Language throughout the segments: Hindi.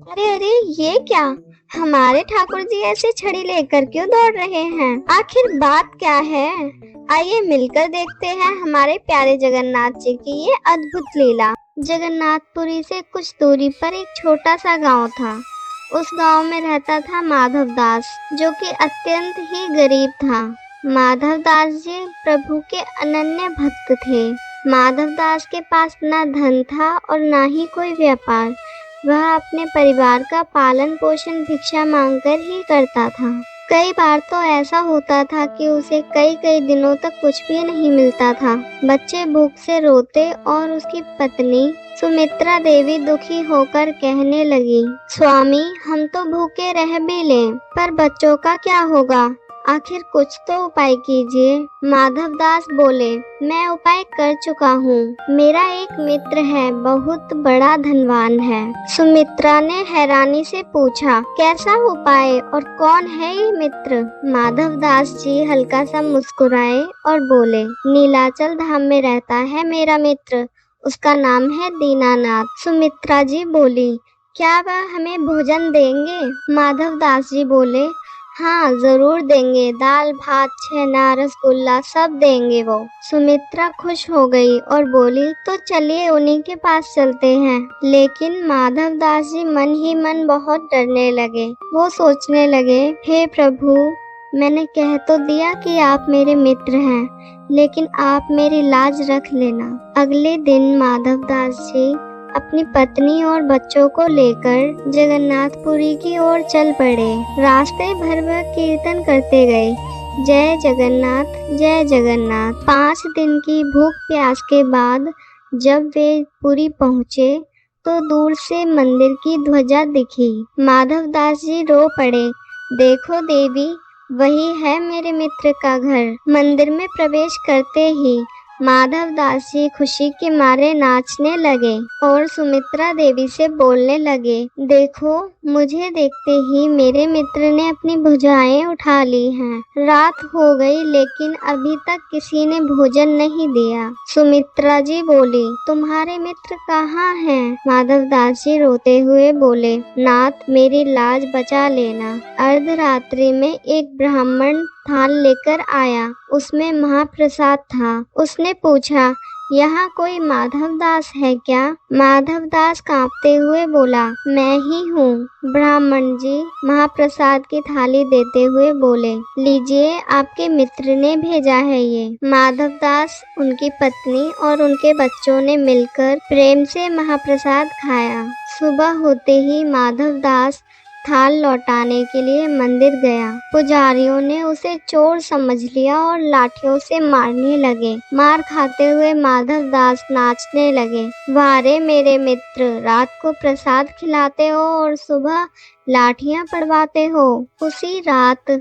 अरे अरे, ये क्या? हमारे ठाकुर जी ऐसे छड़ी लेकर क्यों दौड़ रहे हैं? आखिर बात क्या है? आइए मिलकर देखते हैं हमारे प्यारे जगन्नाथ जी की ये अद्भुत लीला। जगन्नाथपुरी से कुछ दूरी पर एक छोटा सा गांव था। उस गांव में रहता था माधव दास, जो कि अत्यंत ही गरीब था। माधव दास जी प्रभु के अनन्य भक्त थे। माधव दास के पास ना धन था और ना ही कोई व्यापार। वह अपने परिवार का पालन पोषण भिक्षा मांगकर ही करता था। कई बार तो ऐसा होता था कि उसे कई कई दिनों तक कुछ भी नहीं मिलता था। बच्चे भूख से रोते और उसकी पत्नी सुमित्रा देवी दुखी होकर कहने लगी, स्वामी, हम तो भूखे रह भी लें, पर बच्चों का क्या होगा? आखिर कुछ तो उपाय कीजिए। माधव दास बोले, मैं उपाय कर चुका हूँ। मेरा एक मित्र है, बहुत बड़ा धनवान है। सुमित्रा ने हैरानी से पूछा, कैसा उपाय और कौन है ये मित्र? माधव दास जी हल्का सा मुस्कुराए और बोले, नीलाचल धाम में रहता है मेरा मित्र, उसका नाम है दीनानाथ। सुमित्रा जी बोली, क्या वह हमें भोजन देंगे? माधव दास जी बोले, हाँ जरूर देंगे, दाल भात छेना रसगुल्ला सब देंगे वो। सुमित्रा खुश हो गई और बोली, तो चलिए उन्हीं के पास चलते हैं। लेकिन माधव दास जी मन ही मन बहुत डरने लगे। वो सोचने लगे, हे प्रभु, मैंने कह तो दिया कि आप मेरे मित्र हैं, लेकिन आप मेरी लाज रख लेना। अगले दिन माधव दास जी अपनी पत्नी और बच्चों को लेकर जगन्नाथपुरी की ओर चल पड़े। रास्ते भर वह कीर्तन करते गए, जय जगन्नाथ जय जगन्नाथ। 5 दिन की भूख प्यास के बाद जब वे पुरी पहुँचे तो दूर से मंदिर की ध्वजा दिखी। माधव दास जी रो पड़े, देखो देवी, वही है मेरे मित्र का घर। मंदिर में प्रवेश करते ही माधव दास जी खुशी के मारे नाचने लगे और सुमित्रा देवी से बोलने लगे, देखो, मुझे देखते ही मेरे मित्र ने अपनी भुजाएं उठा ली हैं। रात हो गई लेकिन अभी तक किसी ने भोजन नहीं दिया। सुमित्रा जी बोली, तुम्हारे मित्र कहाँ हैं? माधव दास जी रोते हुए बोले, नाथ, मेरी लाज बचा लेना। अर्धरात्रि में एक ब्राह्मण थाल लेकर आया, उसमें महाप्रसाद था। उसने पूछा, यहाँ कोई माधव दास है क्या? माधव दास कांपते हुए बोला, मैं ही हूँ। ब्राह्मण जी महाप्रसाद की थाली देते हुए बोले, लीजिए, आपके मित्र ने भेजा है ये। माधव दास, उनकी पत्नी और उनके बच्चों ने मिलकर प्रेम से महाप्रसाद खाया। सुबह होते ही माधव दास थाल लौटाने के लिए मंदिर गया। पुजारियों ने उसे चोर समझ लिया और लाठियों से मारने लगे। मार खाते हुए माधव दास नाचने लगे, वारे मेरे मित्र, रात को प्रसाद खिलाते हो और सुबह लाठियां पड़वाते हो। उसी रात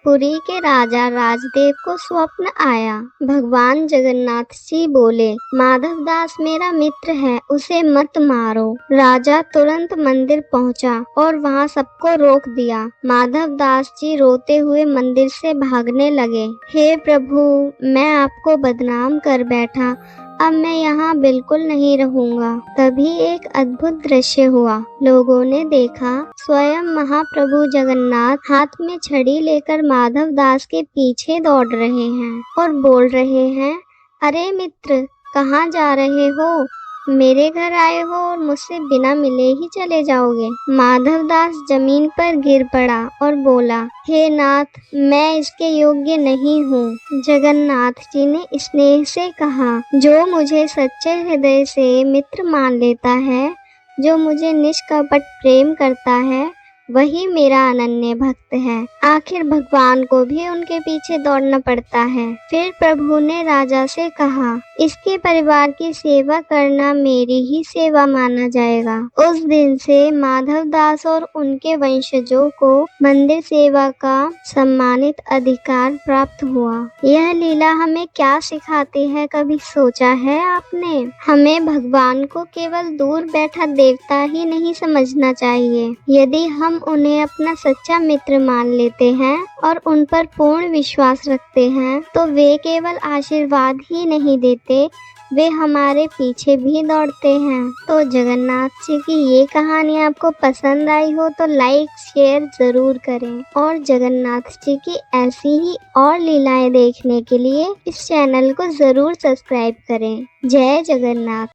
पुरी के राजा राजदेव को स्वप्न आया। भगवान जगन्नाथ जी बोले, माधव दास मेरा मित्र है, उसे मत मारो। राजा तुरंत मंदिर पहुंचा और वहां सबको रोक दिया। माधव दास जी रोते हुए मंदिर से भागने लगे। हे प्रभु, मैं आपको बदनाम कर बैठा, अब मैं यहाँ बिल्कुल नहीं रहूंगा। तभी एक अद्भुत दृश्य हुआ। लोगों ने देखा, स्वयं महाप्रभु जगन्नाथ हाथ में छड़ी लेकर माधव दास के पीछे दौड़ रहे हैं और बोल रहे हैं, अरे मित्र, कहाँ जा रहे हो? मेरे घर आए हो और मुझसे बिना मिले ही चले जाओगे। माधव दास जमीन पर गिर पड़ा और बोला, हे नाथ, मैं इसके योग्य नहीं हूँ। जगन्नाथ जी ने स्नेह से कहा, जो मुझे सच्चे हृदय से मित्र मान लेता है, जो मुझे निष्कपट प्रेम करता है, वही मेरा अनन्य भक्त है। आखिर भगवान को भी उनके पीछे दौड़ना पड़ता है। फिर प्रभु ने राजा से कहा, इसके परिवार की सेवा करना मेरी ही सेवा माना जाएगा। उस दिन से माधव दास और उनके वंशजों को मंदिर सेवा का सम्मानित अधिकार प्राप्त हुआ। यह लीला हमें क्या सिखाती है, कभी सोचा है आपने? हमें भगवान को केवल दूर बैठा देवता ही नहीं समझना चाहिए। यदि हम उन्हें अपना सच्चा मित्र मान लेते हैं और उन पर पूर्ण विश्वास रखते हैं, तो वे केवल आशीर्वाद ही नहीं देते, वे हमारे पीछे भी दौड़ते हैं। तो जगन्नाथ जी की ये कहानी आपको पसंद आई हो तो लाइक शेयर जरूर करें और जगन्नाथ जी की ऐसी ही और लीलाएं देखने के लिए इस चैनल को जरूर सब्सक्राइब करें। जय जगन्नाथ।